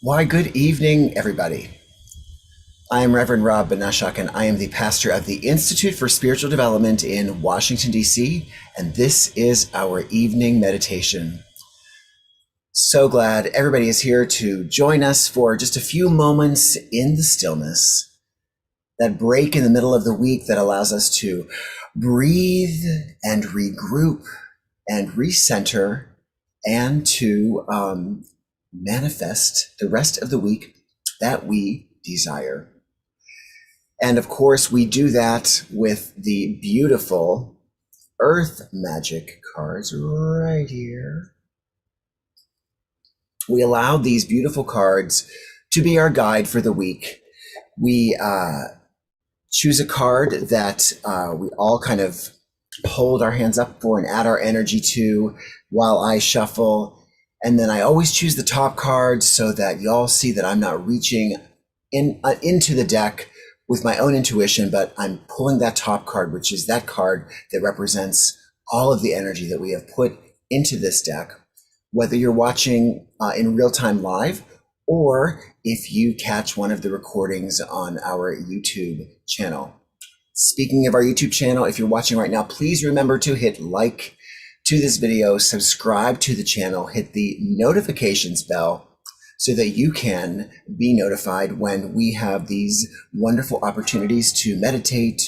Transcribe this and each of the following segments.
Why, good evening, everybody. I am Reverend Rob Benashak, and I am the pastor of the Institute for Spiritual Development in Washington, D.C., and this is our evening meditation. So glad everybody is here to join us for just a few moments in the stillness, that break in the middle of the week that allows us to breathe and regroup and recenter and to manifest the rest of the week that we desire. And of course, we do that with the beautiful Earth Magic cards right here. We allowed these beautiful cards to be our guide for the week. We choose a card that we all kind of hold our hands up for and add our energy to while I shuffle. And then I always choose the top card so that y'all see that I'm not reaching into the deck with my own intuition, but I'm pulling that top card, which is that card that represents all of the energy that we have put into this deck, whether you're watching in real time live, or if you catch one of the recordings on our YouTube channel. Speaking of our YouTube channel, if you're watching right now, please remember to hit like to this video, subscribe to the channel, hit the notifications bell so that you can be notified when we have these wonderful opportunities to meditate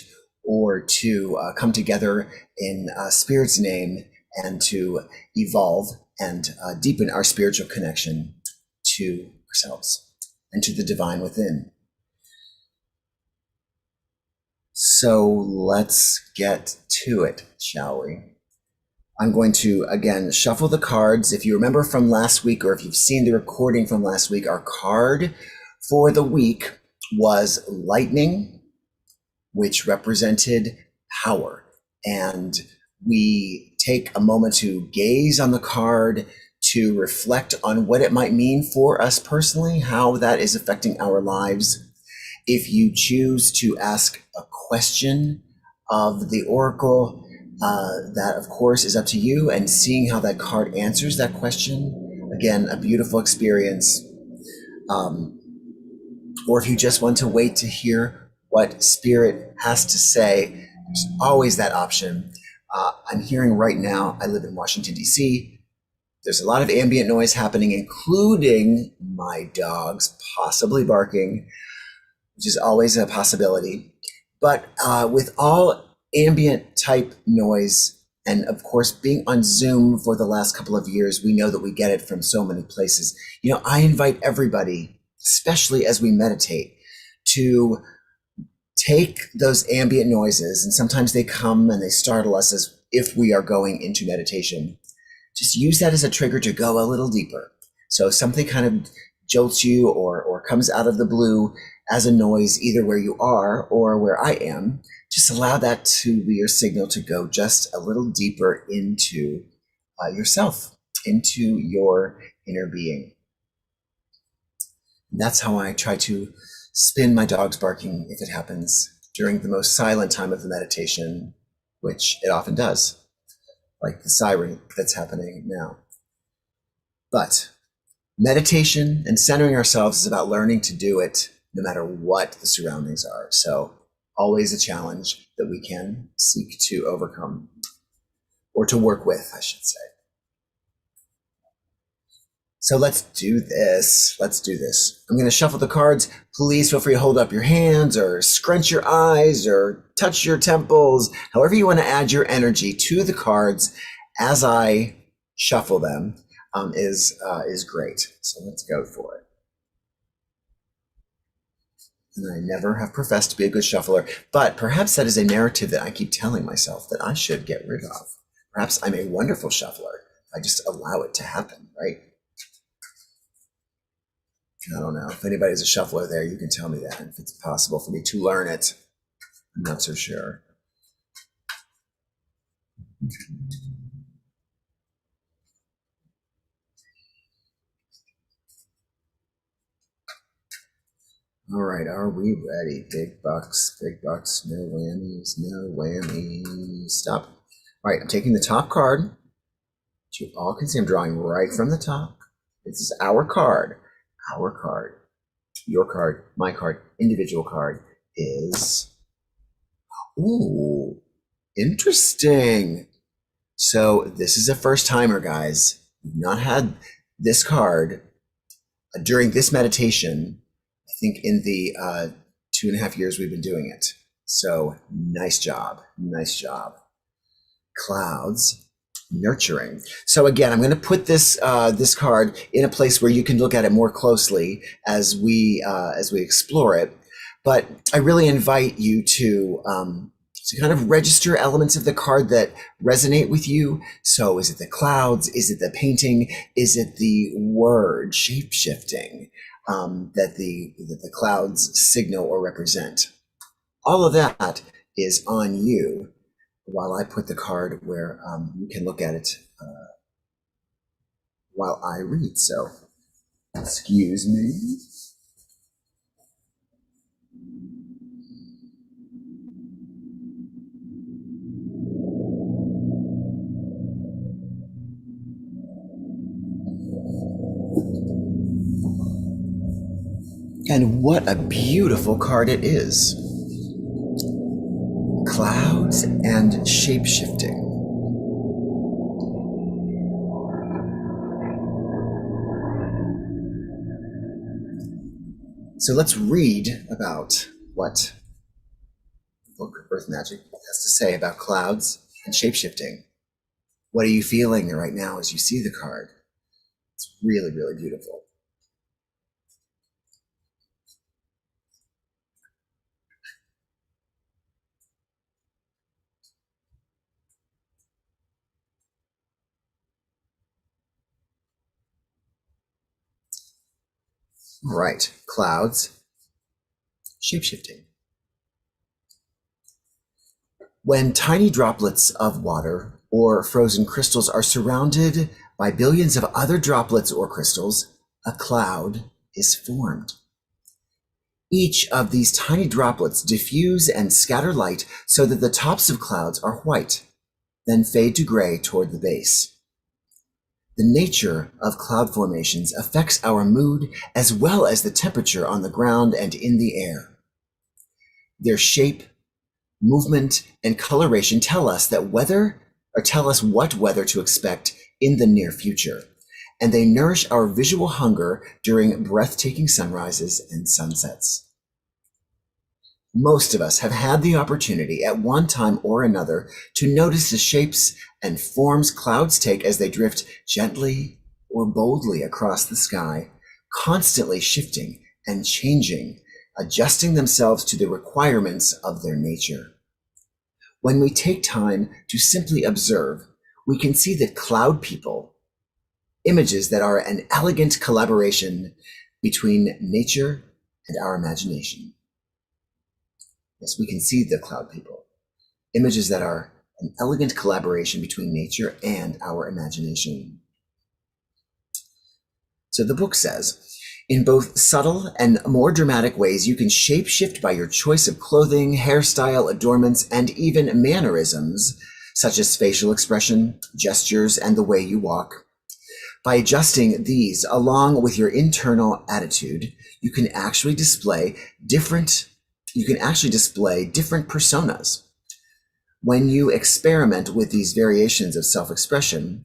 or to come together in Spirit's name and to evolve and deepen our spiritual connection to ourselves and to the divine within. So let's get to it, shall we? I'm going to, again, shuffle the cards. If you remember from last week, or if you've seen the recording from last week, our card for the week was lightning, which represented power. And we take a moment to gaze on the card, to reflect on what it might mean for us personally, how that is affecting our lives. If you choose to ask a question of the oracle, that of course is up to you, and seeing how that card answers that question, again, a beautiful experience. Or if you just want to wait to hear what Spirit has to say, there's always that option. I'm hearing right now, I live in Washington, D.C. There's a lot of ambient noise happening, including my dogs possibly barking, which is always a possibility. But with all ambient type noise, and of course being on Zoom for the last couple of years, we know that we get it from so many places. I invite everybody, especially as we meditate, to take those ambient noises, and sometimes they come and they startle us as if we are going into meditation. Just use that as a trigger to go a little deeper. So if something kind of jolts you or comes out of the blue as a noise, either where you are or where I am, just allow that to be your signal to go just a little deeper into yourself, into your inner being. And that's how I try to spin my dog's barking if it happens during the most silent time of the meditation, which it often does, like the siren that's happening now. But meditation and centering ourselves is about learning to do it no matter what the surroundings are. So always a challenge that we can seek to overcome, or to work with, I should say. So let's do this. I'm going to shuffle the cards. Please feel free to hold up your hands or scrunch your eyes or touch your temples. However you want to add your energy to the cards as I shuffle them is great. So let's go for it. And I never have professed to be a good shuffler, but perhaps that is a narrative that I keep telling myself that I should get rid of. Perhaps I'm a wonderful shuffler. I just allow it to happen, right? I don't know. If anybody's a shuffler there, you can tell me that. If it's possible for me to learn it, I'm not so sure. All right, are we ready? Big bucks, no whammies, Stop. All right, I'm taking the top card. You all can see I'm drawing right from the top. This is our card. our card, your card, my card, individual card is, ooh, interesting. So this is a first timer, guys. We've not had this card during this meditation, I think in the 2.5 years we've been doing it. So nice job. Nice job. Clouds, nurturing. So again, I'm going to put this this card in a place where you can look at it more closely as we explore it. But I really invite you to kind of register elements of the card that resonate with you. So is it the clouds? Is it the painting? Is it the word shape-shifting that the clouds signal or represent? All of that is on you while I put the card where you can look at it while I read. So excuse me. And what a beautiful card it is. Clouds and shape-shifting. So let's read about what the book Earth Magic has to say about clouds and shape-shifting. What are you feeling right now as you see the card? It's really, really beautiful. All right, clouds, shape-shifting. When tiny droplets of water or frozen crystals are surrounded by billions of other droplets or crystals, a cloud is formed. Each of these tiny droplets diffuse and scatter light so that the tops of clouds are white, then fade to gray toward the base. The nature of cloud formations affects our mood as well as the temperature on the ground and in the air. Their shape, movement, and coloration tell us what weather to expect in the near future, and they nourish our visual hunger during breathtaking sunrises and sunsets. Most of us have had the opportunity at one time or another to notice the shapes and forms clouds take as they drift gently or boldly across the sky, constantly shifting and changing, adjusting themselves to the requirements of their nature. When we take time to simply observe, we can see that cloud people, images that are an elegant collaboration between nature and our imagination. Yes, we can see the cloud people, images that are an elegant collaboration between nature and our imagination. So the book says, in both subtle and more dramatic ways, you can shape-shift by your choice of clothing, hairstyle, adornments, and even mannerisms, such as facial expression, gestures, and the way you walk. By adjusting these along with your internal attitude, you can actually display different personas. When you experiment with these variations of self-expression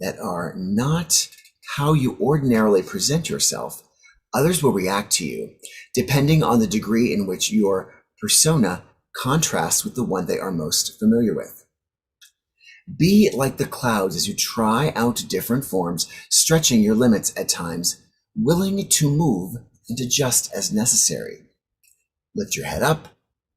that are not how you ordinarily present yourself, others will react to you, depending on the degree in which your persona contrasts with the one they are most familiar with. Be like the clouds as you try out different forms, stretching your limits at times, willing to move and adjust as necessary. Lift your head up,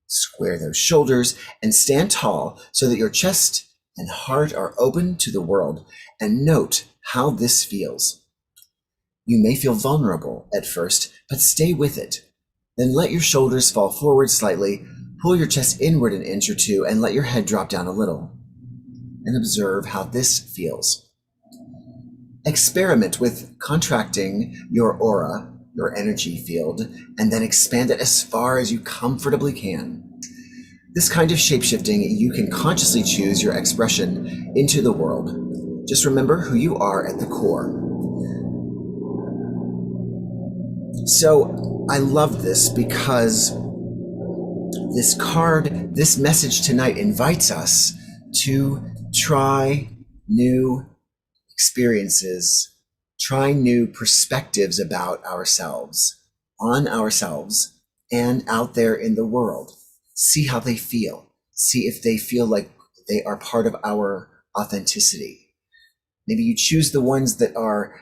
square those shoulders, and stand tall so that your chest and heart are open to the world, and note how this feels. You may feel vulnerable at first, but stay with it. Then let your shoulders fall forward slightly, pull your chest inward an inch or two, and let your head drop down a little. And observe how this feels. Experiment with contracting your aura, your energy field, and then expand it as far as you comfortably can. This kind of shape-shifting, you can consciously choose your expression into the world. Just remember who you are at the core. So I love this because this message tonight invites us to try new experiences, try new perspectives about ourselves, on ourselves, and out there in the world. See how they feel. See if they feel like they are part of our authenticity. Maybe you choose the ones that are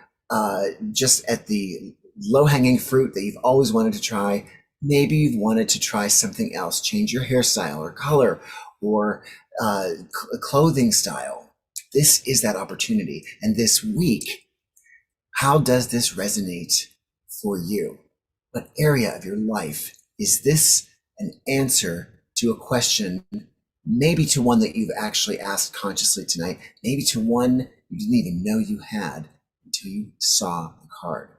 just at the low-hanging fruit that you've always wanted to try. Maybe you've wanted to try something else, change your hairstyle or color or clothing style. This is that opportunity. And this week, how does this resonate for you? What area of your life is this an answer to a question, maybe to one that you've actually asked consciously tonight, maybe to one you didn't even know you had until you saw the card?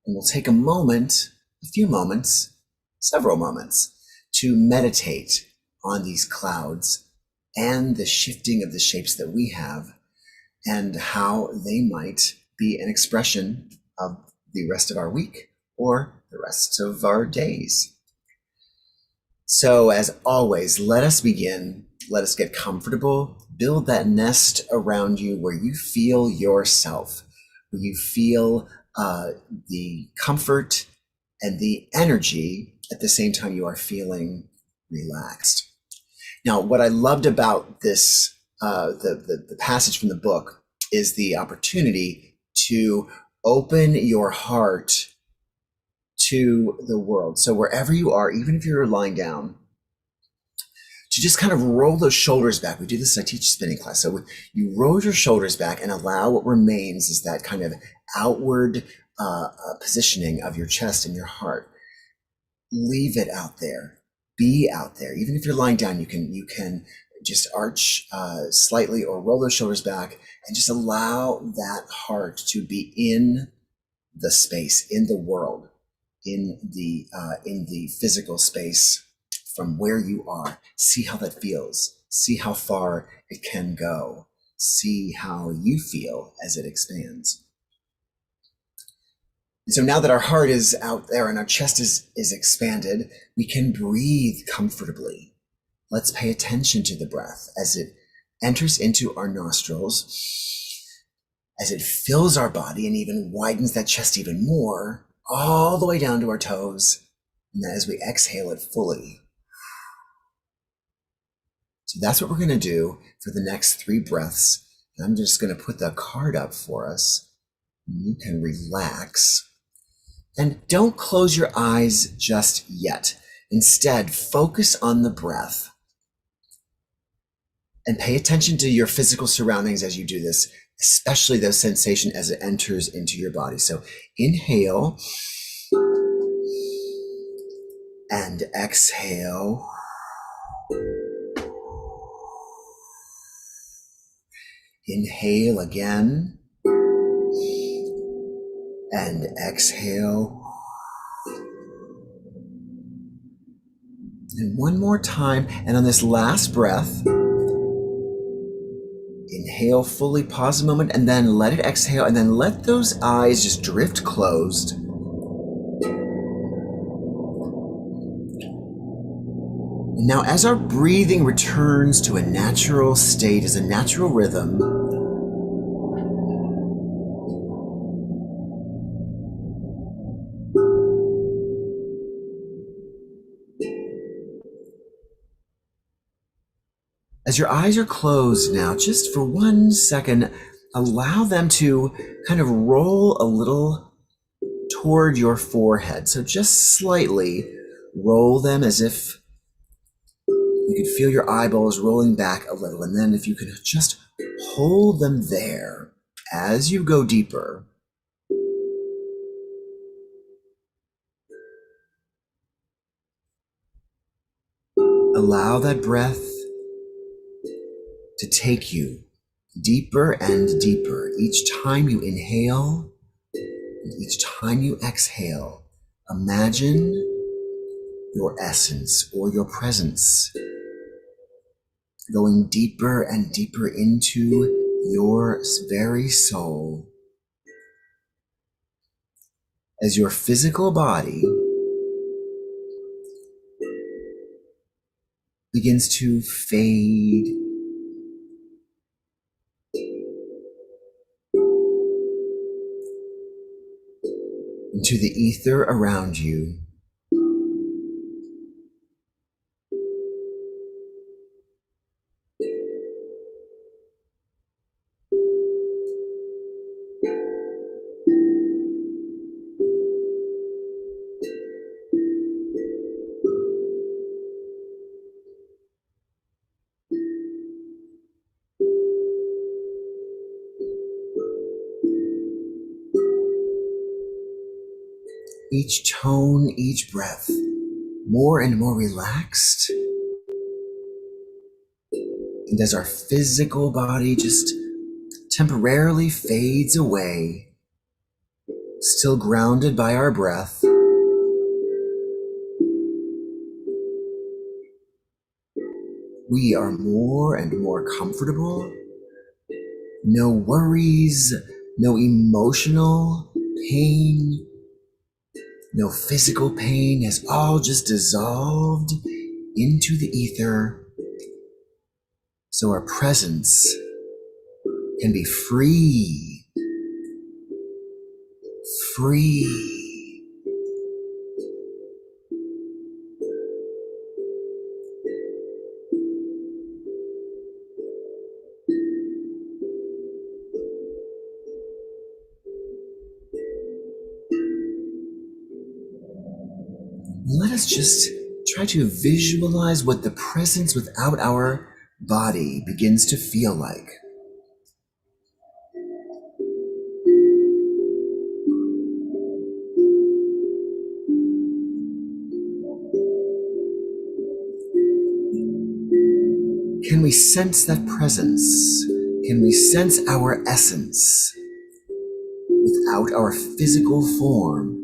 And we'll take a few moments, several moments, to meditate on these clouds and the shifting of the shapes that we have and how they might be an expression of the rest of our week or the rest of our days. So as always, let us begin. Let us get comfortable. Build that nest around you where you feel yourself, where you feel the comfort and the energy at the same time you are feeling relaxed. Now, what I loved about this, the passage from the book, is the opportunity to open your heart to the world. So wherever you are, even if you're lying down, to just kind of roll those shoulders back. We do this, I teach spinning class. So you roll your shoulders back and allow what remains is that kind of outward positioning of your chest and your heart. Leave it out there. Be out there. Even if you're lying down, you can just arch slightly or roll those shoulders back and just allow that heart to be in the space, in the world, in the physical space from where you are. See how that feels. See how far it can go. See how you feel as it expands. And so now that our heart is out there and our chest is expanded, we can breathe comfortably. Let's pay attention to the breath as it enters into our nostrils, as it fills our body and even widens that chest even more, all the way down to our toes. And as we exhale it fully. So that's what we're going to do for the next 3 breaths. And I'm just going to put the card up for us. You can relax. And don't close your eyes just yet. Instead, focus on the breath. And pay attention to your physical surroundings as you do this, especially the sensation as it enters into your body. So inhale and exhale. Inhale again and exhale. And one more time. And on this last breath, inhale fully, pause a moment, and then let it exhale, and then let those eyes just drift closed. And now as our breathing returns to a natural state, as a natural rhythm, as your eyes are closed now, just for 1 second, allow them to kind of roll a little toward your forehead. So just slightly roll them as if you could feel your eyeballs rolling back a little. And then if you could just hold them there as you go deeper. Allow that breath to take you deeper and deeper. Each time you inhale, and each time you exhale, imagine your essence or your presence going deeper and deeper into your very soul. as your physical body begins to fade into the ether around you. Each tone, each breath, more and more relaxed. And as our physical body just temporarily fades away, still grounded by our breath, we are more and more comfortable. No worries, no emotional pain, no physical pain has all just dissolved into the ether, so our presence can be free. Let us just try to visualize what the presence without our body begins to feel like. Can we sense that presence? Can we sense our essence without our physical form?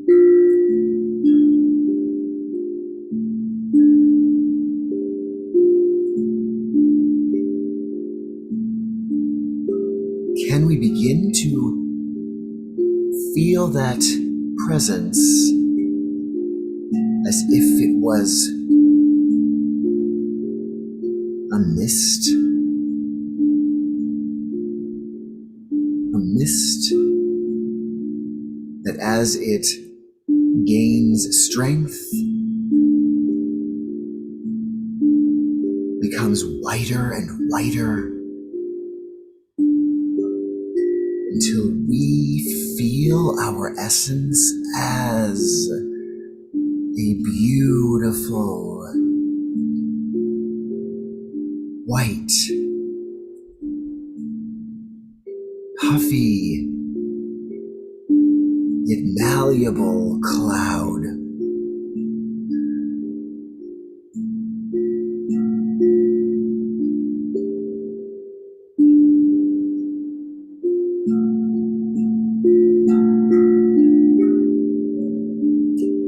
Can we begin to feel that presence as if it was a mist? A mist that as it gains strength becomes whiter and whiter until we feel our essence as a beautiful white, puffy, yet malleable cloud.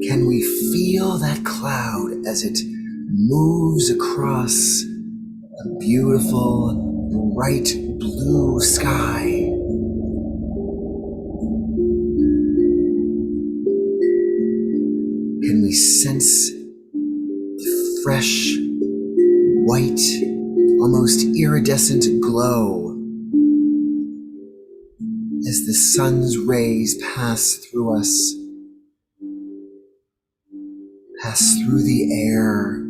Can we feel that cloud as it moves across a beautiful, bright blue sky? Can we sense the fresh, white, almost iridescent glow as the sun's rays pass through us, pass through the air,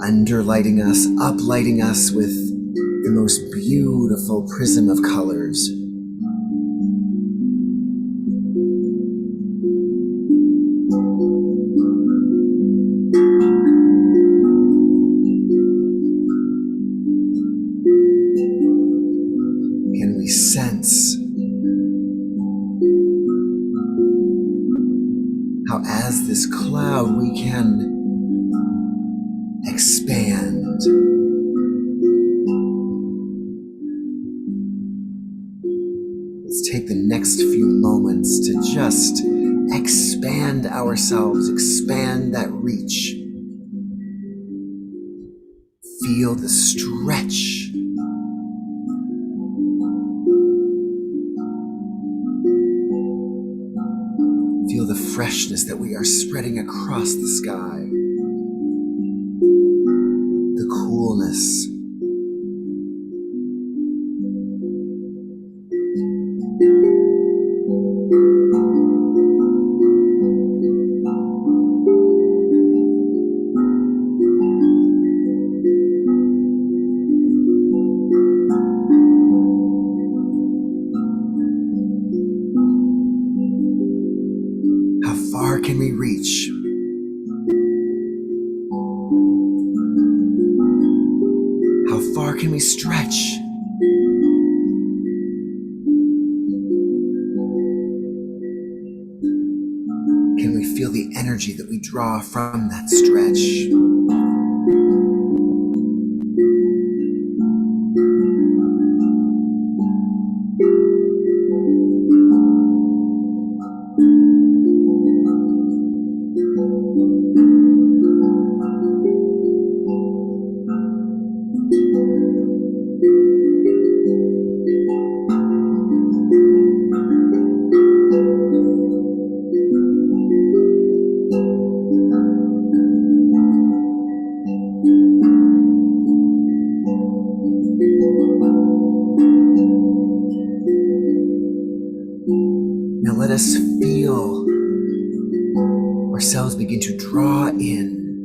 underlighting us, uplighting us with the most beautiful prism of colors? Can we sense how as this cloud we can expand? Let's take the next few moments to just expand ourselves, expand that reach. Feel the stretch freshness that we are spreading across the sky, the coolness. How far can we reach? How far can we stretch? Can we feel the energy that we draw from that stretch? Now let us feel ourselves begin to draw in,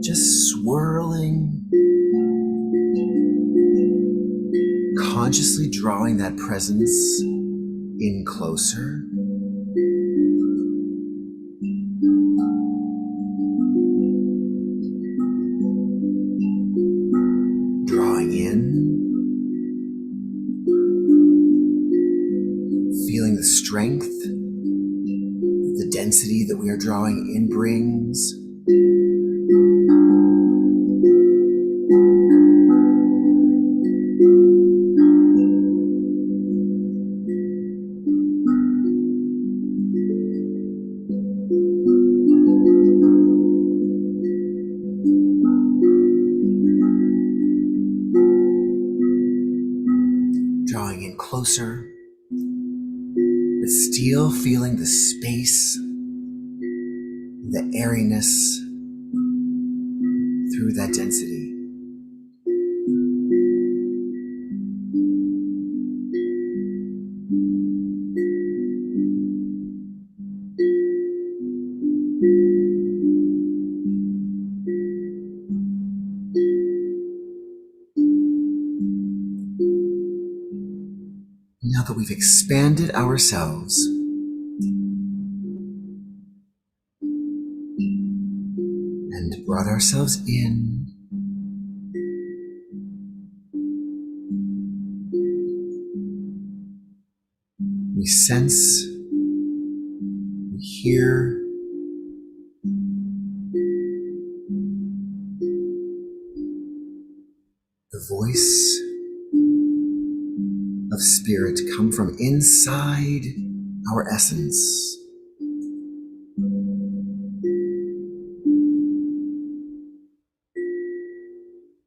just swirling, consciously drawing that presence in closer. Drawing in, feeling the strength, the density that we are drawing in brings. Drawing in closer, but still feeling the space, the airiness through that density. Now that we've expanded ourselves, and brought ourselves in, we sense, we hear, the voice of spirit come from inside our essence.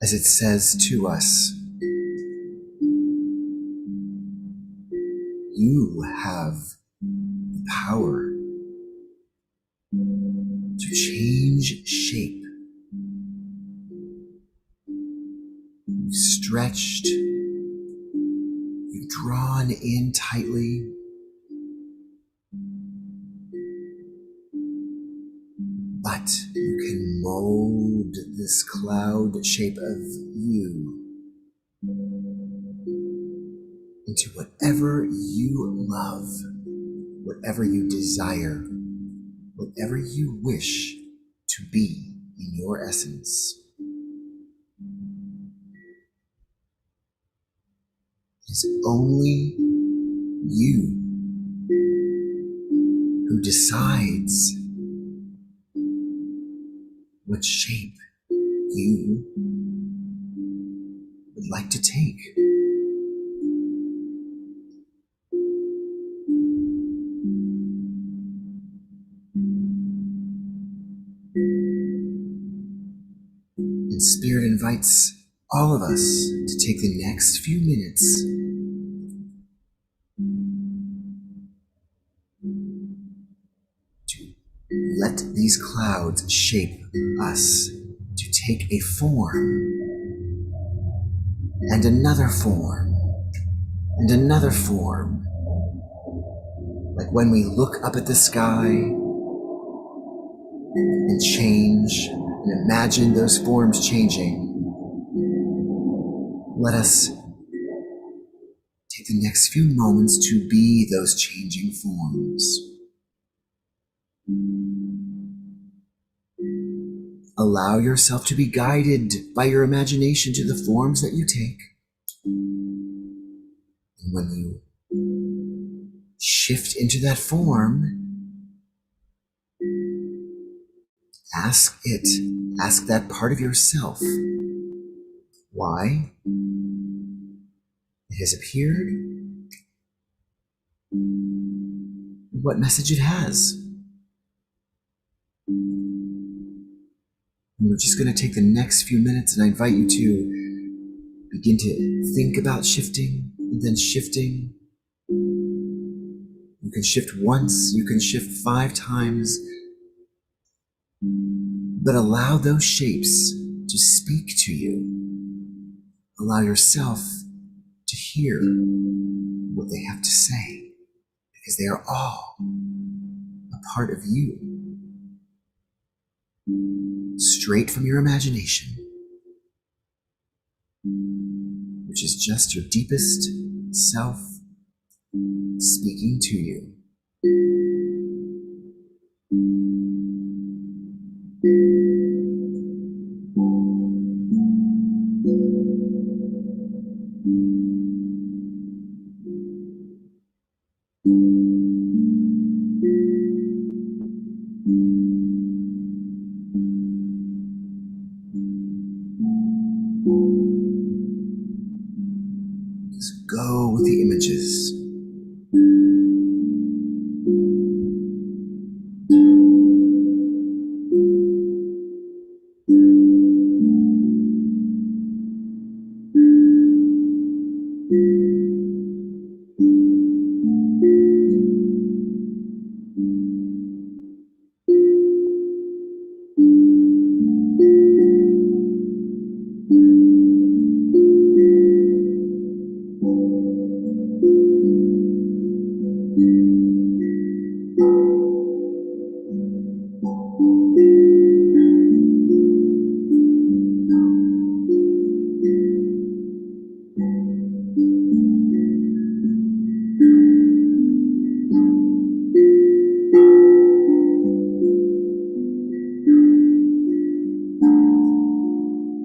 As it says to us, you have the power to change shape. You've stretched, you've drawn in tightly, but you can mold this cloud shape of you into whatever you love, whatever you desire, whatever you wish to be in your essence. It's only you who decides what shape you would like to take. And Spirit invites all of us to take the next few minutes these clouds shape us to take a form, and another form, and another form. Like when we look up at the sky and change and imagine those forms changing, let us take the next few moments to be those changing forms. Allow yourself to be guided by your imagination to the forms that you take. And when you shift into that form, ask that part of yourself why it has appeared, and what message it has. And we're just going to take the next few minutes, and I invite you to begin to think about shifting, and then shifting. You can shift once, you can shift 5 times, but allow those shapes to speak to you. Allow yourself to hear what they have to say, because they are all a part of you, straight from your imagination, which is just your deepest self speaking to you. Just go with the images.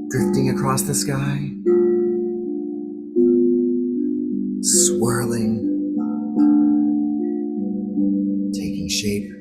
Drifting across the sky, swirling, taking shape.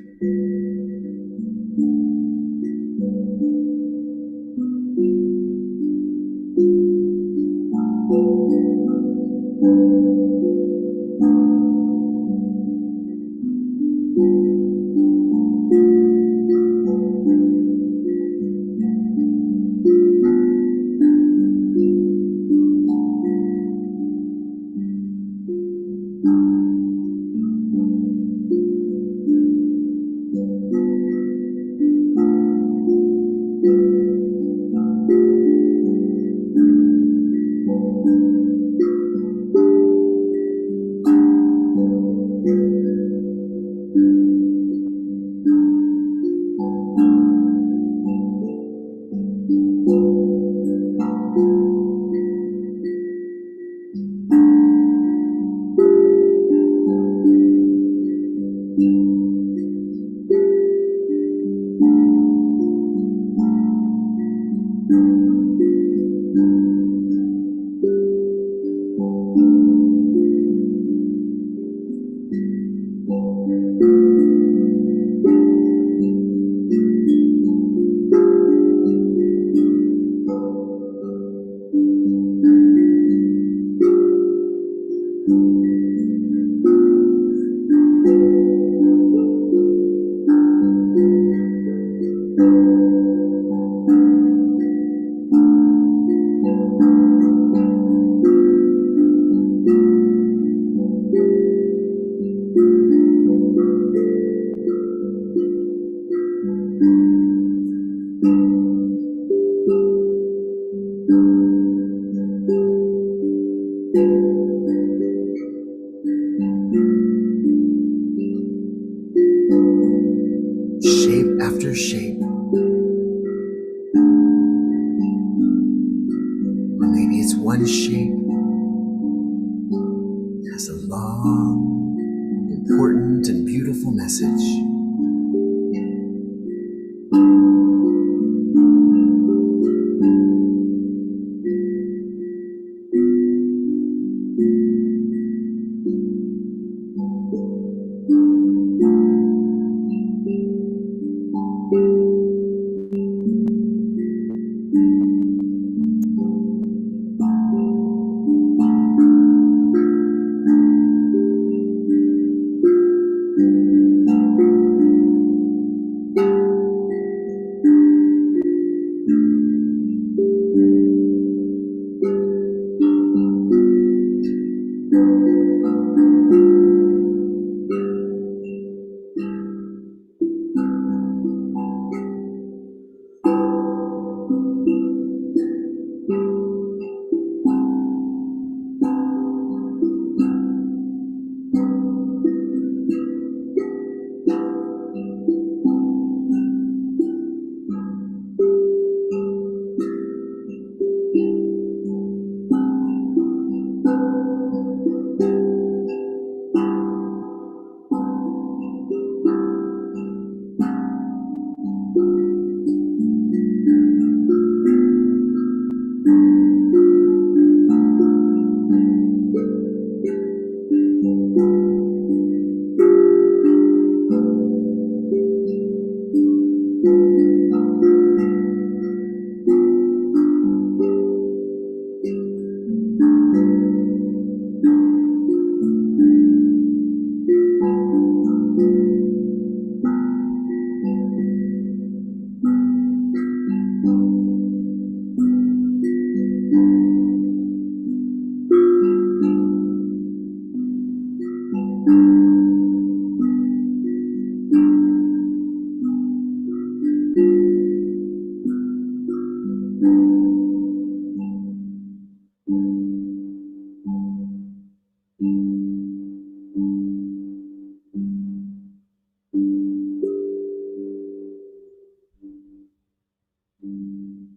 one shape has a long, important, and beautiful message.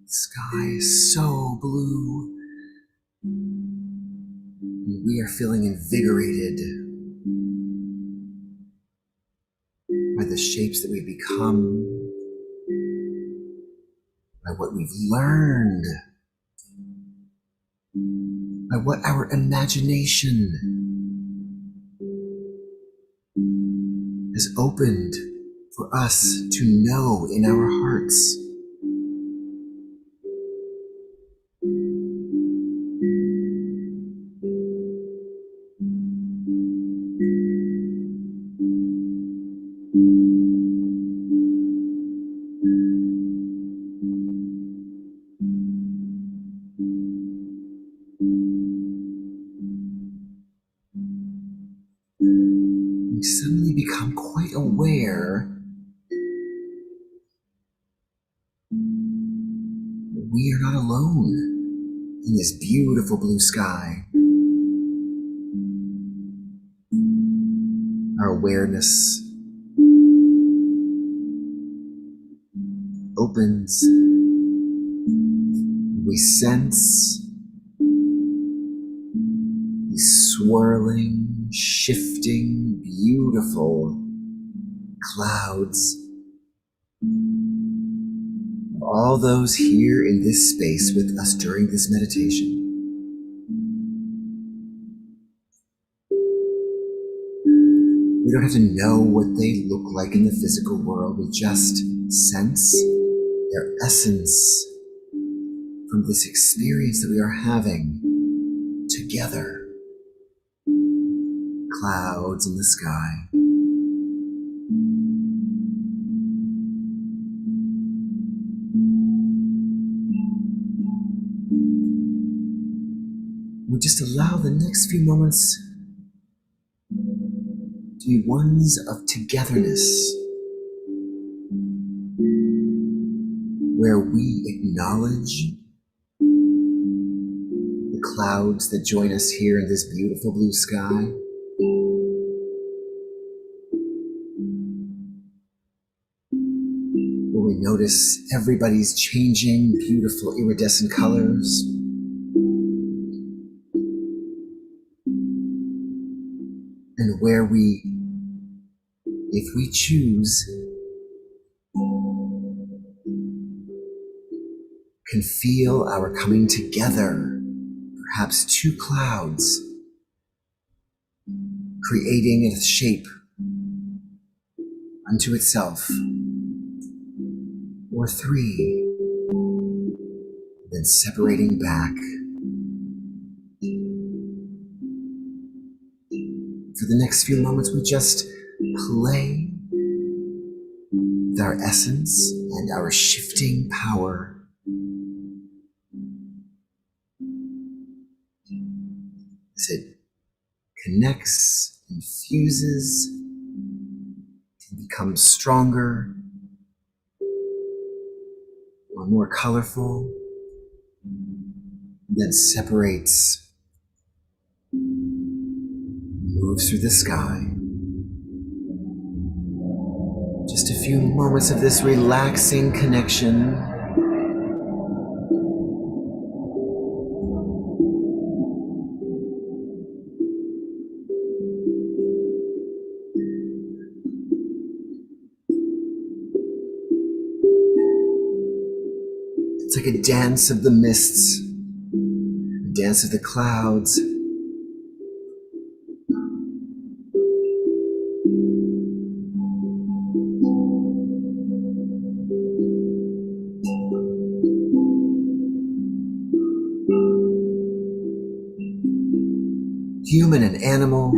The sky is so blue, and we are feeling invigorated by the shapes that we've become, by what we've learned, by what our imagination has opened for us to know in our hearts. We suddenly become quite aware that we are not alone in this beautiful blue sky. Our awareness opens. We sense these swirling, shifting, beautiful clouds of all those here in this space with us during this meditation. We don't have to know what they look like in the physical world. We just sense their essence from this experience that we are having together. Clouds in the sky. We just allow the next few moments to be ones of togetherness, where we acknowledge the clouds that join us here in this beautiful blue sky. Where we notice everybody's changing, beautiful iridescent colors. where we, if we choose, can feel our coming together, perhaps two clouds, creating a shape unto itself, or three, then separating back. For the next few moments, we just play with our essence and our shifting power. As it connects and fuses, and becomes stronger or more colorful, then separates, moves through the sky. Just a few moments of this relaxing connection. It's like a dance of the mists, a dance of the clouds. Human and animal,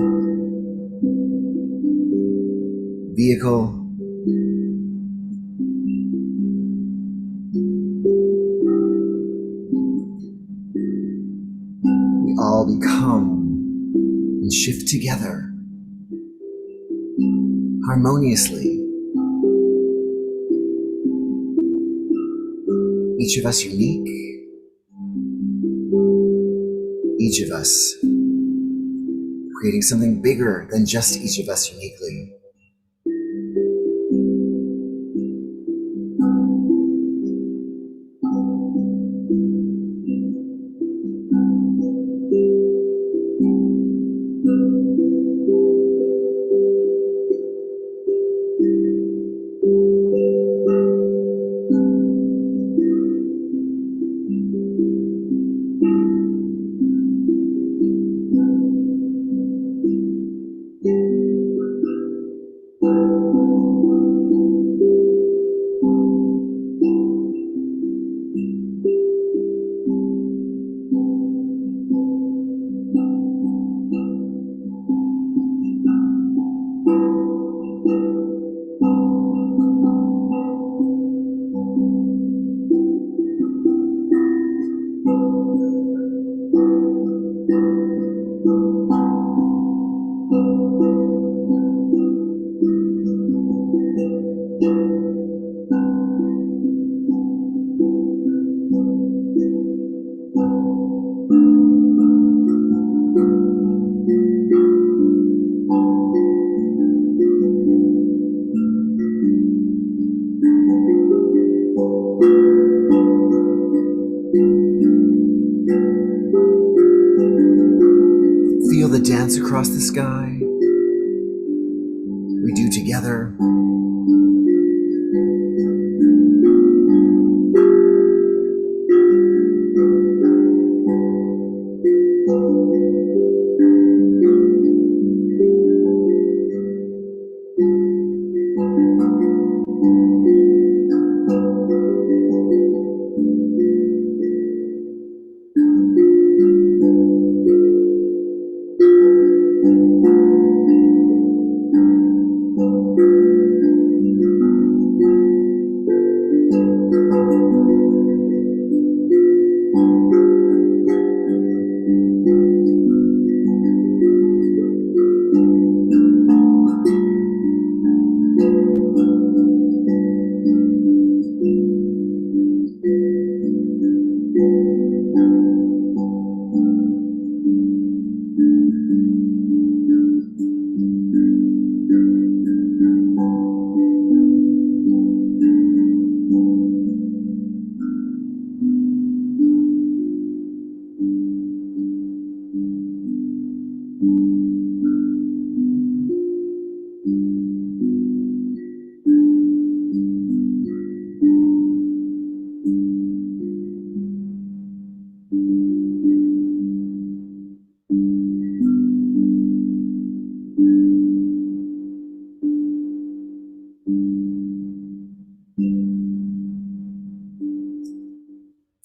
vehicle, we all become and shift together harmoniously. Each of us unique, each of us creating something bigger than just each of us uniquely. Feel the dance across the sky we do together.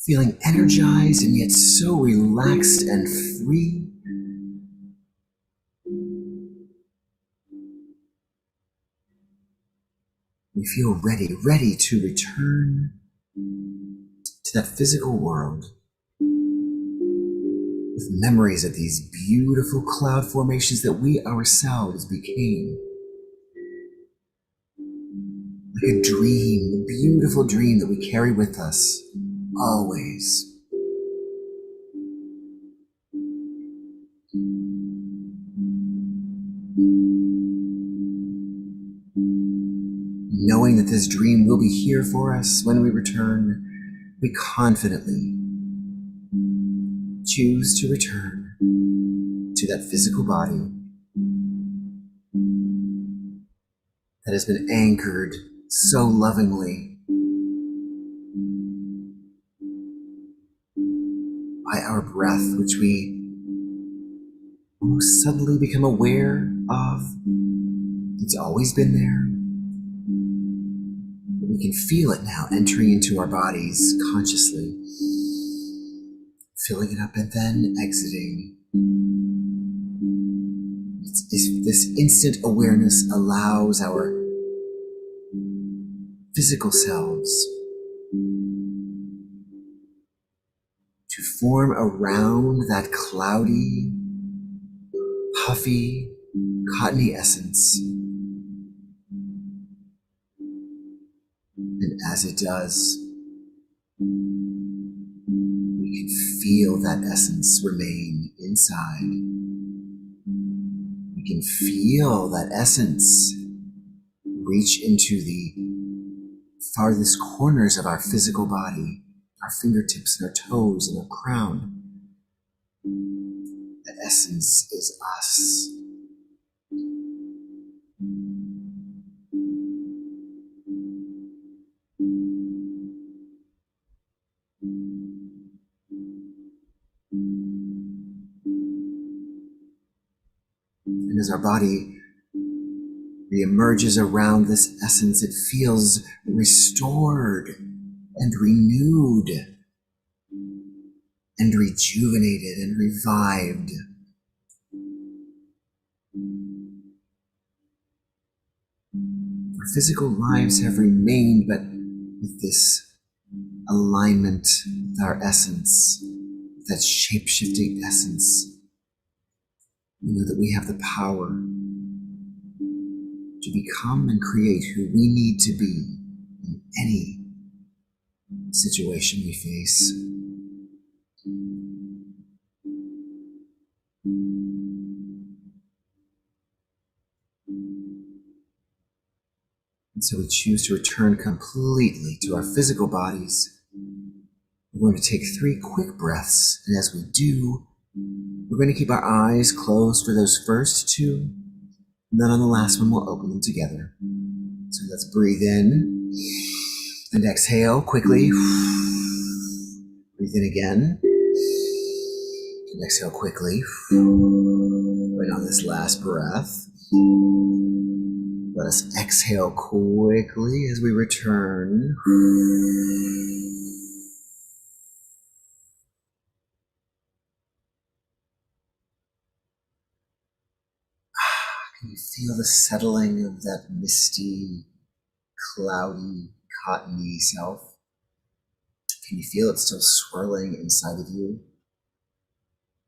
feeling energized and yet so relaxed and free. We feel ready to return to that physical world with memories of these beautiful cloud formations that we ourselves became. Like a dream, a beautiful dream that we carry with us always. Knowing that this dream will be here for us when we return, we confidently choose to return to that physical body that has been anchored so lovingly by our breath, which we almost suddenly become aware of. It's always been there. We can feel it now entering into our bodies consciously, filling it up and then exiting. This instant awareness allows our physical selves to form around that cloudy, puffy, cottony essence. And as it does, we can feel that essence remain inside. We can feel that essence reach into the farthest corners of our physical body, our fingertips and our toes and our crown. That essence is us. And as our body reemerges around this essence, it feels restored and renewed and rejuvenated and revived. Our physical lives have remained, but with this alignment with our essence, that shape-shifting essence, we know that we have the power to become and create who we need to be in any situation we face. And so we choose to return completely to our physical bodies. We're going to take 3 quick breaths, and as we do, we're going to keep our eyes closed for those first 2, and then on the last one, we'll open them together. So let's breathe in and exhale quickly. Breathe in again and exhale quickly. Right on this last breath. Let us exhale quickly as we return. Can you feel the settling of that misty, cloudy, cottony self? Can you feel it still swirling inside of you?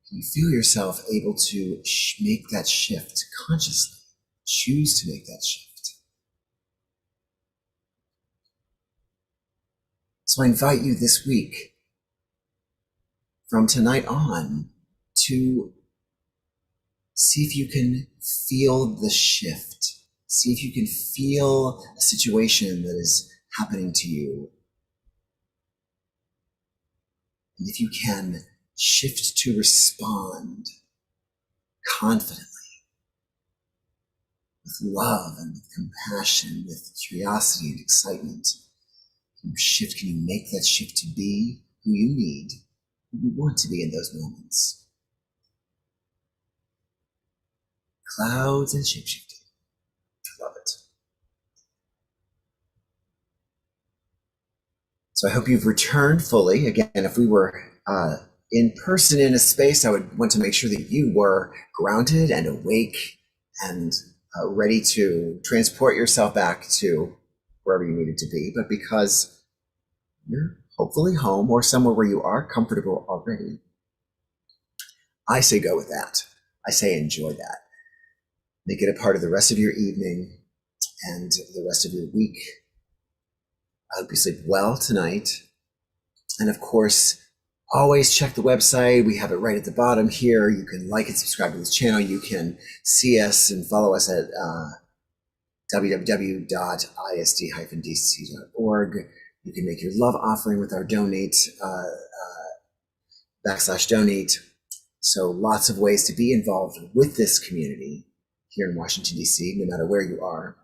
Can you feel yourself able to make that shift consciously? Choose to make that shift. So I invite you this week, from tonight on, to see if you can feel the shift. See if you can feel a situation that is happening to you. And if you can, shift to respond confidently, with love and with compassion, with curiosity and excitement. Can you make that shift to be who you need, who you want to be in those moments? Clouds and shapeshifting. I love it. So I hope you've returned fully. Again, if we were in person in a space, I would want to make sure that you were grounded and awake and ready to transport yourself back to wherever you needed to be. But because you're hopefully home or somewhere where you are comfortable already, I say go with that. I say enjoy that. Make it a part of the rest of your evening and the rest of your week. I hope you sleep well tonight. And of course, always check the website. We have it right at the bottom here. You can like and subscribe to this channel. You can see us and follow us at www.isd-dc.org. You can make your love offering with our donate /donate. So lots of ways to be involved with this community here in Washington, D.C., no matter where you are.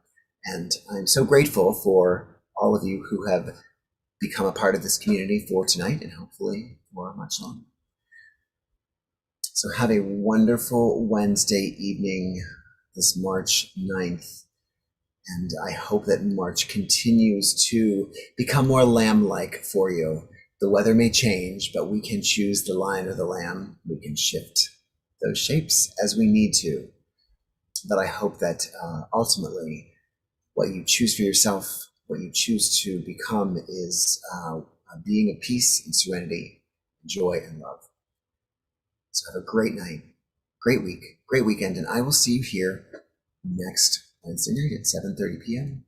And I'm so grateful for all of you who have become a part of this community for tonight and hopefully for much longer. So have a wonderful Wednesday evening, this March 9th. And I hope that March continues to become more lamb-like for you. The weather may change, but we can choose the lion or the lamb. We can shift those shapes as we need to. But I hope that ultimately what you choose for yourself, what you choose to become is being of peace and serenity, joy and love. So have a great night, great week, great weekend, and I will see you here next Wednesday night at 7:30 p.m.